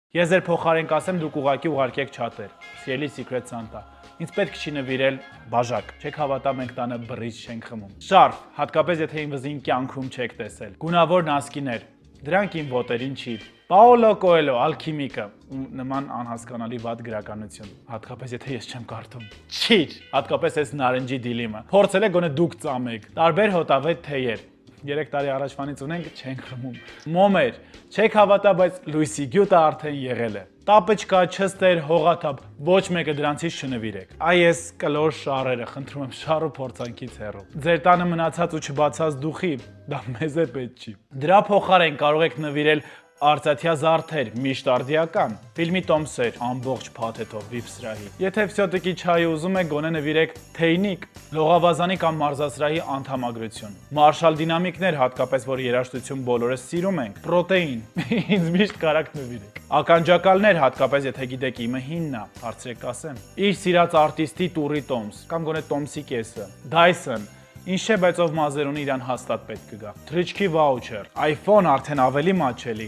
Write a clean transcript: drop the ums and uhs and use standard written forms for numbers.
Ես ձեր փոխարեն կասեմ, դուք ուղակի ուղարկեք չաթեր։ Սիրելի Secret Santa, ինձ պետք չի նվիրել բաժակ։ Չեք հավատա, մենք տանը բռիչ չենք խմում։ Շարֆ, հատկապես եթե իմ վզին կյանքում չեք տեսել։ Գունավոր նասկիներ, դրանք իմ ոտերին չի։ Պաոլո Կոելո, ալքիմիկը, նման անհասկանալի վատ գրականություն, հատկապես եթե ես չեմ կարդում։ Չիր, հատկապես այս նարնջի դիլիմը։ Փորձել եք գոնե դուք ծամեք։ Տարբեր հոտավետ թեյեր։ 3 տարի առաջվանից ունենք, չենք խմում։ Մոմեր, չեք հավատա, բայց լույսի գյուտը արդեն եղել է։ Տապեչկա, չստեր, հողաթափ, ոչ մեկը դրանցից չնվիրեք։ Այս կլոր շարերը, խնդրում եմ, շարու փորձանքից հեռու։ Ձեր տանը մնացած ու չբացած դուխի, դա մեզ է պետք չի։ Դրա փոխարեն կարող եք նվիրել արծաթյա զարդեր, միշտ արդիական, ֆիլմի տոմսեր, ամբողջ փաթեթով վիպ սրահի։ Եթե վսյոտիկի չայ ուզում եք, գոնե նվիրեք թեյնիկ, լողավազանի կամ մարզասրահի անդամագրություն։ Մարշալ դինամիկներ, հատկապես որ երաժշտություն բոլորս սիրում ենք, պրոտեին, ինձ միշտ կարաք նվիրեք։ Ականջակալներ, հատկապես եթե գիտեք իմը հինն է, հարցրեք կասեմ։ Իր սիրած արտիստի տուրի տոմս, կամ գոնե տոմսի կեսը, Dyson, ինչ չէ, բայց ով մազեր ունի իրան հաստատ պետք կգա։ Թրիչքի վաուչեր, iPhone արդեն ավելի մատչելի։